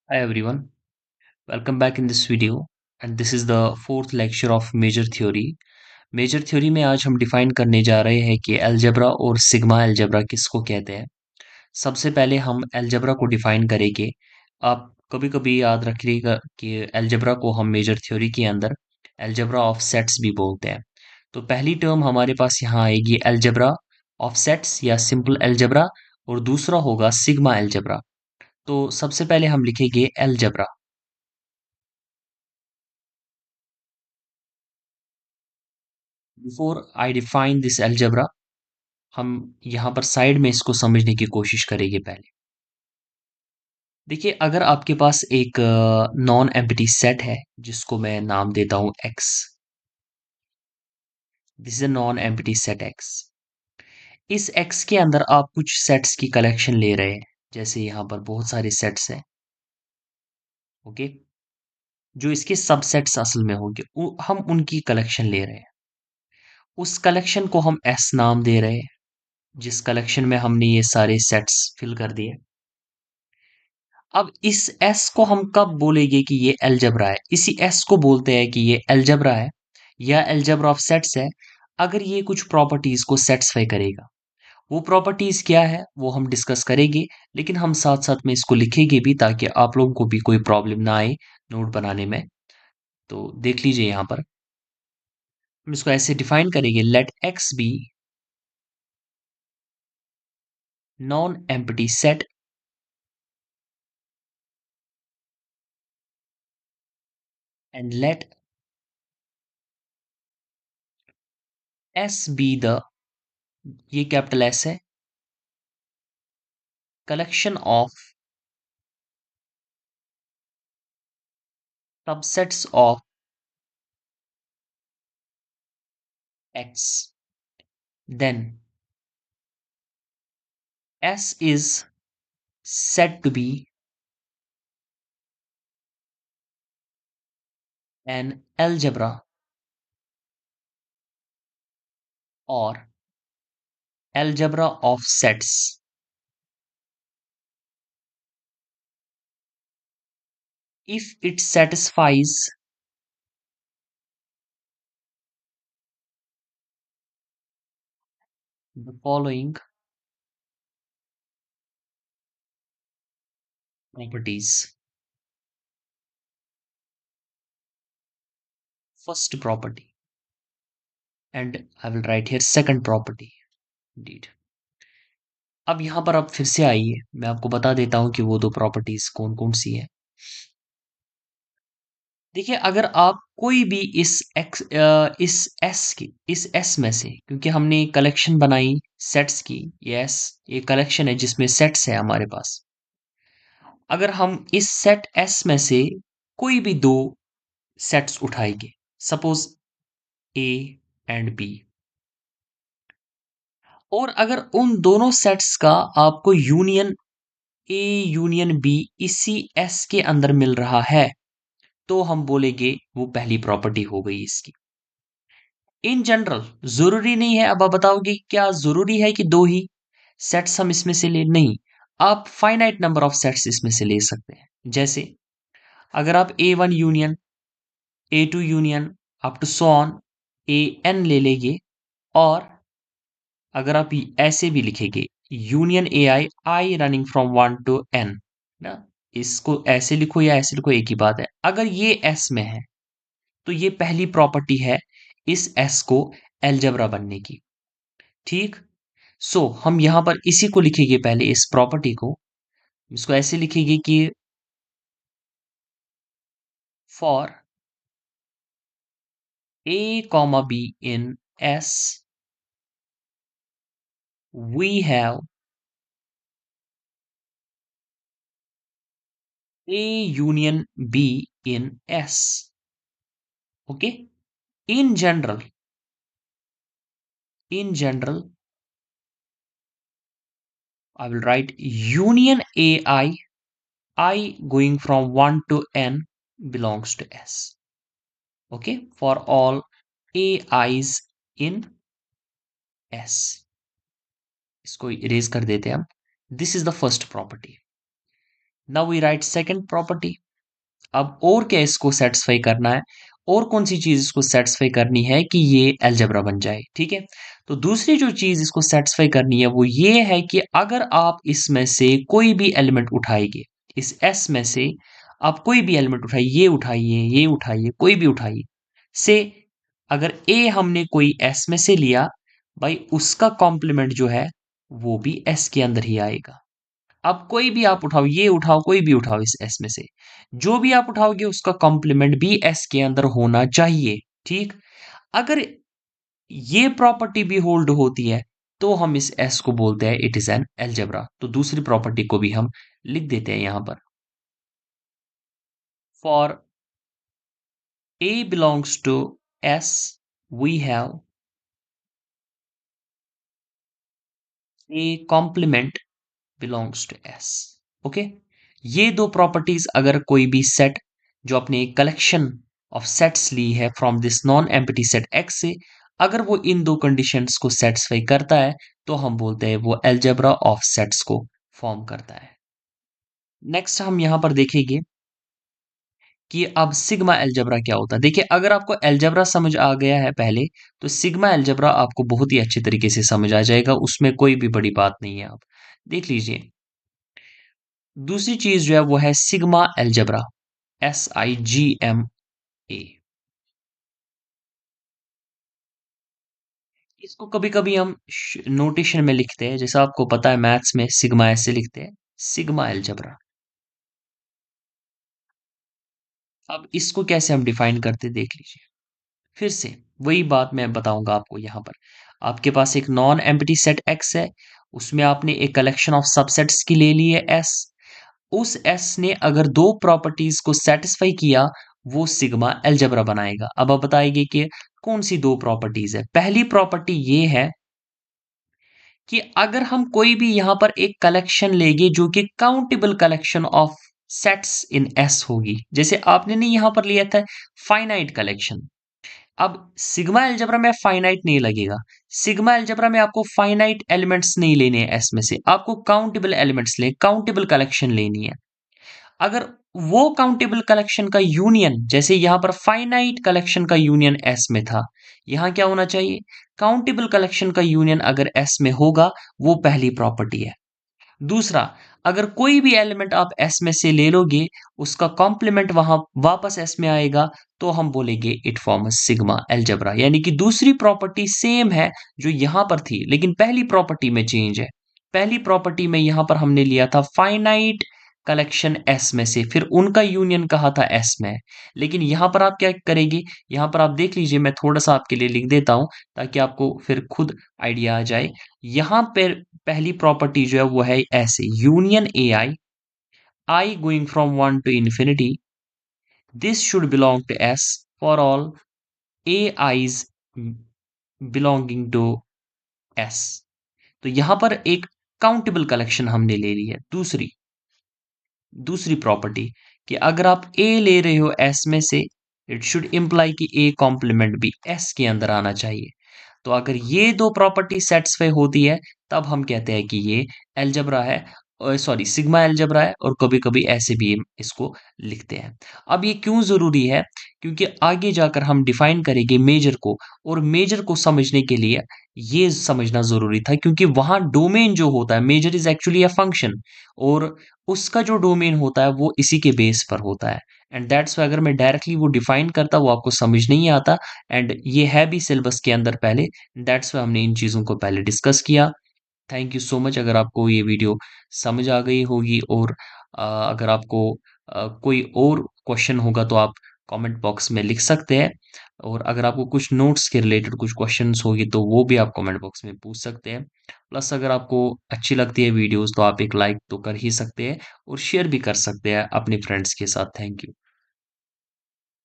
Hi everyone, welcome back in this video and this is the fourth lecture of Major Theory. Major Theory में आज हम define करने जा रहे हैं कि अलजेब्रा और सिग्मा अलजेब्रा किसको कहते हैं। सबसे पहले हम अलजेब्रा को डिफाइन करेंगे। आप कभी कभी याद रखिएगा कि अलजेब्रा को हम मेजर थ्योरी के अंदर अलजेब्रा ऑफ सेट्स भी बोलते हैं। तो पहली टर्म हमारे पास यहाँ आएगी अलजेब्रा ऑफ सेट्स या सिंपल अलजेब्रा और दूसरा होगा सिग्मा अलजेब्रा। तो सबसे पहले हम लिखेंगे algebra. Before I define this algebra हम यहाँ पर साइड में इसको समझने की कोशिश करेंगे पहले। देखिए अगर आपके पास एक नॉन एम्प्टी सेट है जिसको मैं नाम देता हूँ x. This is a non empty set x. इस एक्स के अंदर आप कुछ सेट्स की कलेक्शन ले रहे हैं, जैसे यहाँ पर बहुत सारे सेट्स हैं। ओके, जो इसके सबसेट्स असल में होंगे हम उनकी कलेक्शन ले रहे हैं। उस कलेक्शन को हम एस नाम दे रहे हैं, जिस कलेक्शन में हमने ये सारे सेट्स फिल कर दिए। अब इस एस को हम कब बोलेंगे कि ये अलजेब्रा है? इसी एस को बोलते हैं कि ये अलजेब्रा है या अलजेब्रा ऑफ सेट्स है अगर ये कुछ प्रॉपर्टीज को सेटिस्फाई करेगा। वो प्रॉपर्टीज क्या है वो हम डिस्कस करेंगे, लेकिन हम साथ साथ में इसको लिखेंगे भी ताकि आप लोगों को भी कोई प्रॉब्लम ना आए नोट बनाने में। तो देख लीजिए यहाँ पर हम इसको ऐसे डिफाइन करेंगे, let X be non empty set and let S be the, ये कैपिटल एस है, collection of subsets of x. Then S is said to be an algebra or algebra of sets if it satisfies the following properties. First property, and I will write here second property. Indeed. अब यहां पर आप फिर से आइए, मैं आपको बता देता हूं कि वो दो प्रॉपर्टीज कौन कौन सी है। देखिए अगर आप कोई भी इस एस में से, क्योंकि हमने कलेक्शन बनाई सेट्स की, यस ये कलेक्शन है जिसमें सेट्स है हमारे पास। अगर हम इस सेट एस में से कोई भी दो सेट्स उठाएंगे, सपोज ए एंड बी, और अगर उन दोनों सेट्स का आपको यूनियन ए यूनियन बी इसी एस के अंदर मिल रहा है, तो हम बोलेंगे वो पहली प्रॉपर्टी हो गई इसकी। इन जनरल जरूरी नहीं है, अब आप बताओगे क्या जरूरी है कि दो ही सेट्स हम इसमें से ले? नहीं, आप फाइनाइट नंबर ऑफ सेट्स इसमें से ले सकते हैं। जैसे अगर आप A1 union A2 union up to so on A N ले लेंगे, और अगर आप ऐसे भी लिखेंगे union A I I running from one to N ना, इसको ऐसे लिखो या ऐसे लिखो एक ही बात है। अगर ये एस में है तो ये पहली प्रॉपर्टी है इस एस को एल्जेब्रा बनने की। ठीक, सो हम यहां पर इसी को लिखेंगे, पहले इस प्रॉपर्टी को इसको ऐसे लिखेंगे कि for a comma be in S we have A union be in S. Okay, in general, in general I will write union ai going from 1 to n belongs to s. Okay, for all ais in s, इसको erase कर देते हैं हम। This is the first property. Now we write second property. अब और क्या इसको satisfy करना है, और कौन सी चीज इसको सेटिस्फाई करनी है कि ये अलजेब्रा बन जाए, ठीक है। तो दूसरी जो चीज इसको सेटिस्फाई करनी है वो ये है कि अगर आप इसमें से कोई भी एलिमेंट उठाएंगे, इस एस में से आप कोई भी एलिमेंट उठाइए, ये उठाइए, कोई भी उठाइए, से अगर ए हमने कोई एस में से लिया, भाई उसका कॉम्प्लीमेंट जो है वो भी एस के अंदर ही आएगा। अब कोई भी आप उठाओ, ये उठाओ, कोई भी उठाओ इस एस में से, जो भी आप उठाओगे उसका कॉम्प्लीमेंट भी एस के अंदर होना चाहिए, ठीक। अगर ये प्रॉपर्टी भी होल्ड होती है तो हम इस एस को बोलते हैं इट इज एन एल्जेब्रा। तो दूसरी प्रॉपर्टी को भी हम लिख देते हैं यहां पर। For A belongs to S we have A complement belongs to S. Okay, ये दो प्रॉपर्टीज अगर कोई भी सेट जो अपने कलेक्शन ऑफ सेट्स ली है from this non empty set x से, अगर वो इन दो कंडीशंस को सेटिस्फाई करता है तो हम बोलते हैं वो एल्जेब्रा ऑफ सेट्स को फॉर्म करता है। नेक्स्ट हम यहां पर देखेंगे कि अब सिग्मा एल्जेब्रा क्या होता है। देखिए, अगर आपको एल्जेब्रा समझ आ गया है पहले, तो सिग्मा एल्जेब्रा आपको बहुत ही अच्छे तरीके से समझ आ जाएगा, उसमें कोई भी बड़ी बात नहीं है। आप देख लीजिए, दूसरी चीज जो है वो है सिग्मा एल्जेब्रा, SIGMA। इसको कभी कभी हम नोटेशन में लिखते हैं, जैसा आपको पता है मैथ्स में सिग्मा ऐसे लिखते हैं, सिग्मा एल्जेब्रा। अब इसको कैसे हम डिफाइन करते देख लीजिए, फिर से वही बात मैं बताऊंगा आपको यहां पर। आपके पास एक नॉन एम्प्टी सेट एक्स है, उसमें आपने एक कलेक्शन ऑफ सबसेट्स की ले ली है एस। उस एस ने अगर दो प्रॉपर्टीज को सेटिस्फाई किया, वो सिग्मा एल्जेब्रा बनाएगा। अब आप बताएंगे कि कौन सी दो प्रॉपर्टीज है। पहली प्रॉपर्टी ये है कि अगर हम कोई भी यहां पर एक कलेक्शन लेंगे जो कि countable collection of sets in S होगी, जैसे आपने नहीं यहां पर लिया था फाइनाइट कलेक्शन। अब सिग्मा एल्जेब्रा में फाइनाइट नहीं लगेगा। सिग्मा एल्जेब्रा में आपको फाइनाइट एलिमेंट्स नहीं लेने हैं एस में से, आपको काउंटेबल एलिमेंट्स ले, काउंटेबल कलेक्शन लेनी है। अगर वो काउंटेबल कलेक्शन का यूनियन, जैसे यहां पर फाइनाइट कलेक्शन का यूनियन एस में था, यहां क्या होना चाहिए, काउंटेबल कलेक्शन का यूनियन अगर एस में होगा, वो पहली प्रॉपर्टी है। दूसरा, अगर कोई भी एलिमेंट आप एस में से ले लोगे, उसका कॉम्प्लीमेंट वहां वापस एस में आएगा, तो हम बोलेंगे इट फॉर्म्स सिग्मा एल्जेब्रा। यानी कि दूसरी प्रॉपर्टी सेम है जो यहां पर थी, लेकिन पहली प्रॉपर्टी में चेंज है। पहली प्रॉपर्टी में यहां पर हमने लिया था फाइनाइट कलेक्शन एस में से, फिर उनका यूनियन कहा था एस में। लेकिन यहां पर आप क्या करेंगे, यहां पर आप देख लीजिए, मैं थोड़ा सा आपके लिए लिख देता हूं ताकि आपको फिर खुद आइडिया आ जाए। यहां पर पहली प्रॉपर्टी जो है वो है ऐसे, union A i going from one to infinity, this should belong to S for all A i's belonging to S. तो यहां पर एक काउंटेबल कलेक्शन हमने ले ली है। दूसरी दूसरी प्रॉपर्टी कि अगर आप ए ले रहे हो एस में से, इट शुड इम्प्लाई कि ए कॉम्प्लीमेंट भी एस के अंदर आना चाहिए। तो अगर ये दो प्रॉपर्टी सेटिस्फाई होती है, तब हम कहते हैं कि ये एल्जेब्रा है, सॉरी सिग्मा एल्जेब्रा है। और कभी कभी ऐसे भी हम इसको लिखते हैं। अब ये क्यों जरूरी है, क्योंकि आगे जाकर हम डिफाइन करेंगे मेजर को, और मेजर को समझने के लिए ये समझना जरूरी था, क्योंकि वहां डोमेन जो होता है, measure is actually a function, और उसका जो डोमेन होता है वो इसी के बेस पर होता है। एंड दैट्स वाई अगर मैं डायरेक्टली वो डिफाइन करता, वो आपको समझ नहीं आता। एंड ये है भी सिलेबस के अंदर पहले, दैट्स वाई हमने इन चीज़ों को पहले डिस्कस किया। Thank you so much. अगर आपको ये वीडियो समझ आ गई होगी, और अगर आपको कोई और क्वेश्चन होगा तो आप कमेंट बॉक्स में लिख सकते हैं। और अगर आपको कुछ नोट्स के रिलेटेड कुछ क्वेश्चंस होगी तो वो भी आप कमेंट बॉक्स में पूछ सकते हैं। प्लस अगर आपको अच्छी लगती है वीडियोस तो आप एक लाइक तो कर ही सकते हैं, और शेयर भी कर सकते हैं अपने फ्रेंड्स के साथ। Thank you.